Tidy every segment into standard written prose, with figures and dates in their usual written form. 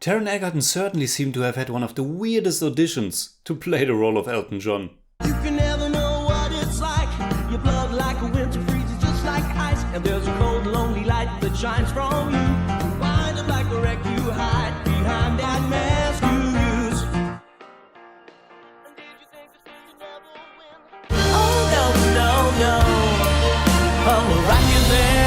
Taron Egerton certainly seemed to have had one of the weirdest auditions to play the role of Elton John. You can never know what it's like. Your blood like a winter freezes just like ice. And there's a cold, lonely light that shines from you. You wind up like a wreck, you hide behind that mask you use. And did you think that you could never win? Oh, no. I'll rock you there.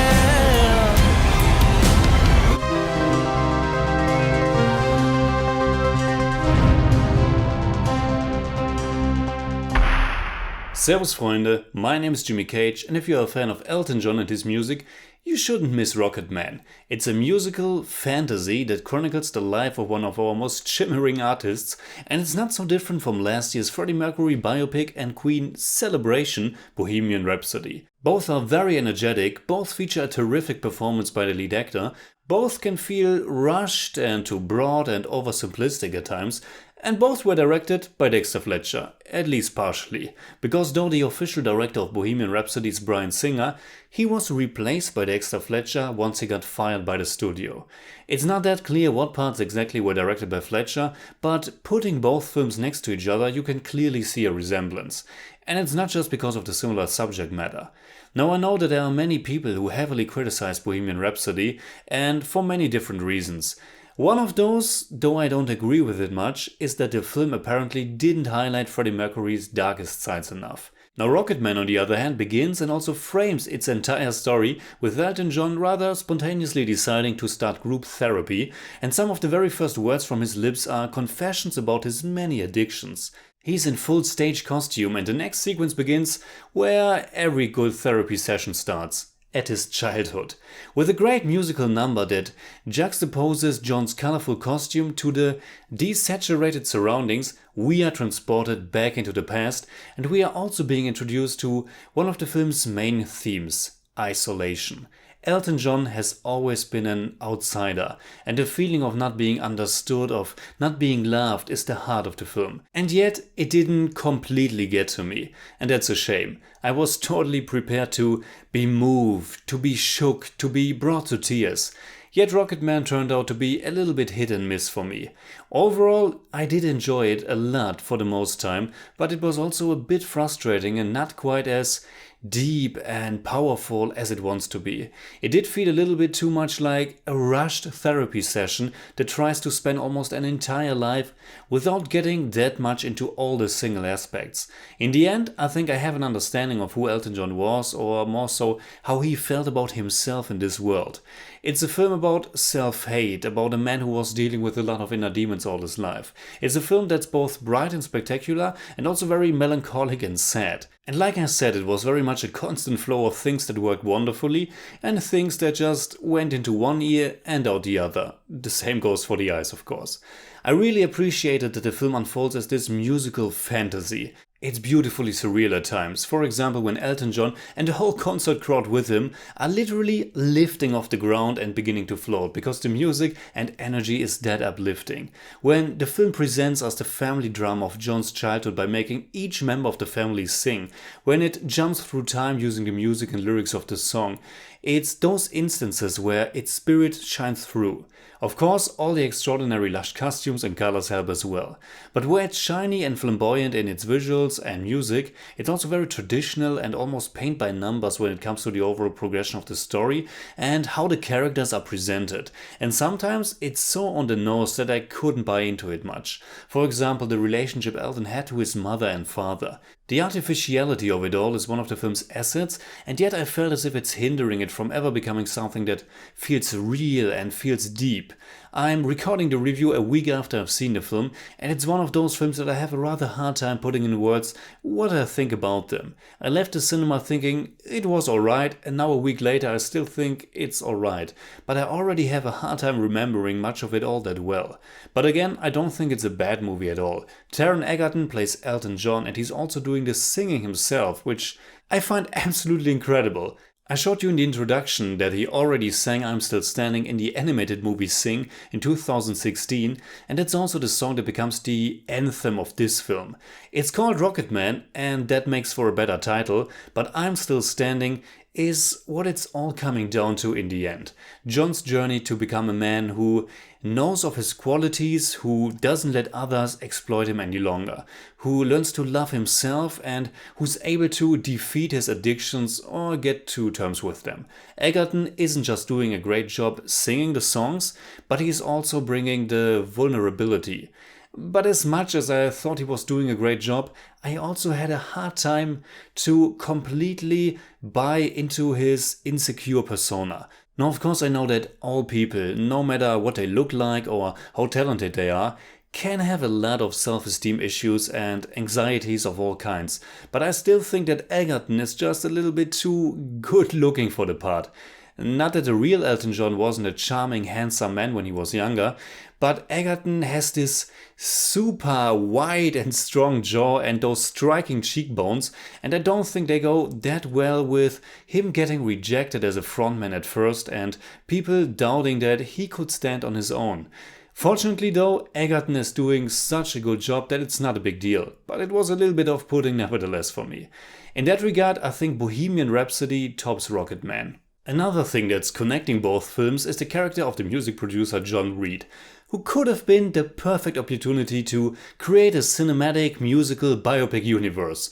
Servus Freunde, my name is Jimmy Cage, and if you're a fan of Elton John and his music, you shouldn't miss Rocketman. It's a musical fantasy that chronicles the life of one of our most shimmering artists, and it's not so different from last year's Freddie Mercury biopic and Queen celebration, Bohemian Rhapsody. Both are very energetic, both feature a terrific performance by the lead actor, both can feel rushed and too broad and oversimplistic at times, and both were directed by Dexter Fletcher, at least partially, because though the official director of Bohemian Rhapsody is Bryan Singer, he was replaced by Dexter Fletcher once he got fired by the studio. It's not that clear what parts exactly were directed by Fletcher, but putting both films next to each other you can clearly see a resemblance. And it's not just because of the similar subject matter. Now I know that there are many people who heavily criticize Bohemian Rhapsody, and for many different reasons. One of those, though I don't agree with it much, is that the film apparently didn't highlight Freddie Mercury's darkest sides enough. Now Rocketman on the other hand begins and also frames its entire story with Elton John rather spontaneously deciding to start group therapy, and some of the very first words from his lips are confessions about his many addictions. He's in full stage costume and the next sequence begins where every good therapy session starts. At his childhood, with a great musical number that juxtaposes John's colorful costume to the desaturated surroundings. We are transported back into the past, and we are also being introduced to one of the film's main themes, isolation. Elton John has always been an outsider, and the feeling of not being understood, of not being loved, is the heart of the film. And yet, it didn't completely get to me, and that's a shame. I was totally prepared to be moved, to be shook, to be brought to tears. Yet Rocketman turned out to be a little bit hit and miss for me. Overall, I did enjoy it a lot for the most time, but it was also a bit frustrating and not quite as deep and powerful as it wants to be. It did feel a little bit too much like a rushed therapy session that tries to spend almost an entire life without getting that much into all the single aspects. In the end, I think I have an understanding of who Elton John was, or more so, how he felt about himself in this world. It's a film about self-hate, about a man who was dealing with a lot of inner demons all his life. It's a film that's both bright and spectacular, and also very melancholic and sad. And like I said, it was very much a constant flow of things that worked wonderfully, and things that just went into one ear and out the other. The same goes for the eyes, of course. I really appreciated that the film unfolds as this musical fantasy. It's beautifully surreal at times. For example, when Elton John and the whole concert crowd with him are literally lifting off the ground and beginning to float because the music and energy is that uplifting. When the film presents us the family drama of John's childhood by making each member of the family sing. When it jumps through time using the music and lyrics of the song. It's those instances where its spirit shines through. Of course, all the extraordinary lush costumes and colors help as well. But where it's shiny and flamboyant in its visuals and music, it's also very traditional and almost paint by numbers when it comes to the overall progression of the story and how the characters are presented. And sometimes it's so on the nose that I couldn't buy into it much. For example, the relationship Elton had to his mother and father. The artificiality of it all is one of the film's assets, and yet I felt as if it's hindering it from ever becoming something that feels real and feels deep. I'm recording the review a week after I've seen the film, and it's one of those films that I have a rather hard time putting in words what I think about them. I left the cinema thinking it was alright, and now a week later I still think it's alright, but I already have a hard time remembering much of it all that well. But again, I don't think it's a bad movie at all. Taron Egerton plays Elton John, and he's also doing the singing himself, which I find absolutely incredible. I showed you in the introduction that he already sang I'm Still Standing in the animated movie Sing in 2016, and that's also the song that becomes the anthem of this film. It's called Rocketman, and that makes for a better title, but I'm Still Standing is what it's all coming down to in the end. John's journey to become a man who knows of his qualities, who doesn't let others exploit him any longer, who learns to love himself and who's able to defeat his addictions or get to terms with them. Egerton isn't just doing a great job singing the songs, but he's also bringing the vulnerability. But as much as I thought he was doing a great job, I also had a hard time to completely buy into his insecure persona. Now, of course, I know that all people, no matter what they look like or how talented they are, can have a lot of self-esteem issues and anxieties of all kinds. But I still think that Egerton is just a little bit too good looking for the part. Not that the real Elton John wasn't a charming, handsome man when he was younger, but Egerton has this super wide and strong jaw and those striking cheekbones, and I don't think they go that well with him getting rejected as a frontman at first and people doubting that he could stand on his own. Fortunately though, Egerton is doing such a good job that it's not a big deal, but it was a little bit off-putting nevertheless for me. In that regard, I think Bohemian Rhapsody tops Rocketman. Another thing that's connecting both films is the character of the music producer John Reid, who could have been the perfect opportunity to create a cinematic musical biopic universe.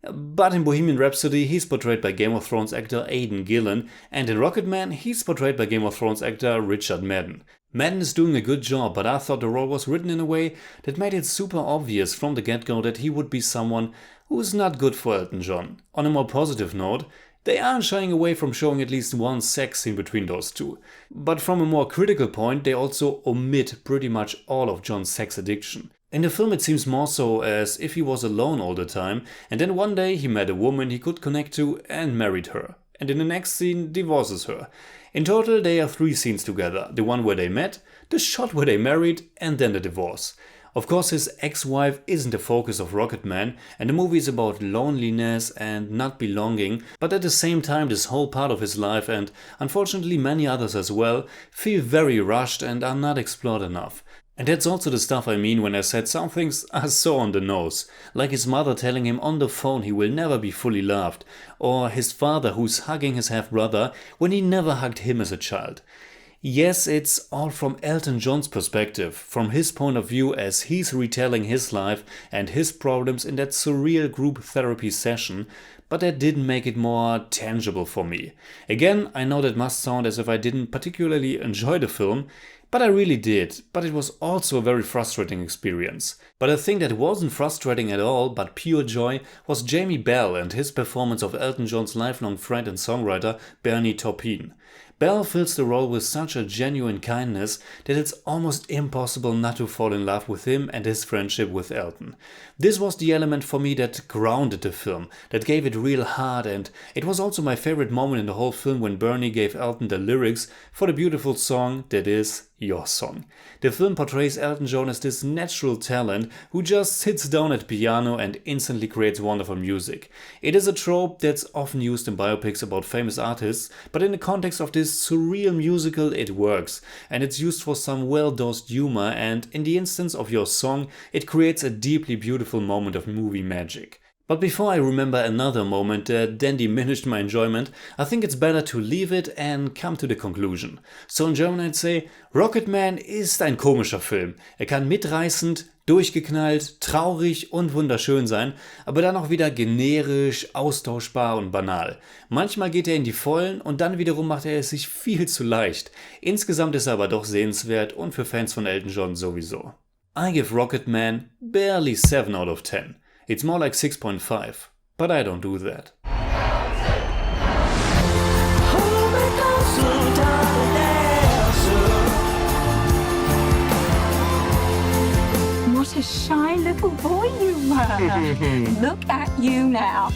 But in Bohemian Rhapsody he's portrayed by Game of Thrones actor Aidan Gillen, and in Rocketman he's portrayed by Game of Thrones actor Richard Madden. Madden is doing a good job, but I thought the role was written in a way that made it super obvious from the get-go that he would be someone who is not good for Elton John. On a more positive note, they aren't shying away from showing at least one sex scene between those two. But from a more critical point, they also omit pretty much all of John's sex addiction. In the film it seems more so as if he was alone all the time, and then one day he met a woman he could connect to and married her. And in the next scene divorces her. In total there are 3 scenes together, the one where they met, the shot where they married, and then the divorce. Of course his ex-wife isn't the focus of Rocketman, and the movie is about loneliness and not belonging, but at the same time this whole part of his life, and unfortunately many others as well, feel very rushed and are not explored enough. And that's also the stuff I mean when I said some things are so on the nose, like his mother telling him on the phone he will never be fully loved, or his father who's hugging his half-brother when he never hugged him as a child. Yes, it's all from Elton John's perspective, from his point of view as he's retelling his life and his problems in that surreal group therapy session, but that didn't make it more tangible for me. Again, I know that must sound as if I didn't particularly enjoy the film, but I really did, but it was also a very frustrating experience. But a thing that wasn't frustrating at all, but pure joy, was Jamie Bell and his performance of Elton John's lifelong friend and songwriter Bernie Taupin. Bell fills the role with such a genuine kindness that it's almost impossible not to fall in love with him and his friendship with Elton. This was the element for me that grounded the film, that gave it real heart, and it was also my favorite moment in the whole film when Bernie gave Elton the lyrics for the beautiful song that is Your Song. The film portrays Elton John as this natural talent who just sits down at piano and instantly creates wonderful music. It is a trope that's often used in biopics about famous artists, but in the context of this surreal musical it works, and it's used for some well-dosed humor, and in the instance of Your Song it creates a deeply beautiful moment of movie magic. But before I remember another moment that then diminished my enjoyment, I think it's better to leave it and come to the conclusion. So in German I'd say, Rocketman ist ein komischer Film. Er kann mitreißend, durchgeknallt, traurig und wunderschön sein, aber dann auch wieder generisch, austauschbar und banal. Manchmal geht er in die Vollen und dann wiederum macht er es sich viel zu leicht. Insgesamt ist er aber doch sehenswert und für Fans von Elton John sowieso. I give Rocketman barely 7 out of 10. It's more like 6.5, but I don't do that. What a shy little boy you were. Look at you now.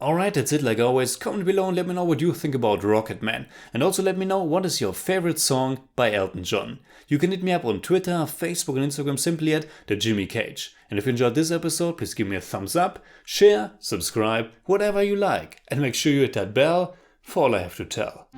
Alright, that's it like always. Comment below and let me know what you think about Rocketman. And also let me know what is your favorite song by Elton John. You can hit me up on Twitter, Facebook and Instagram simply at TheJimmyCage. And if you enjoyed this episode, please give me a thumbs up, share, subscribe, whatever you like. And make sure you hit that bell for all I have to tell.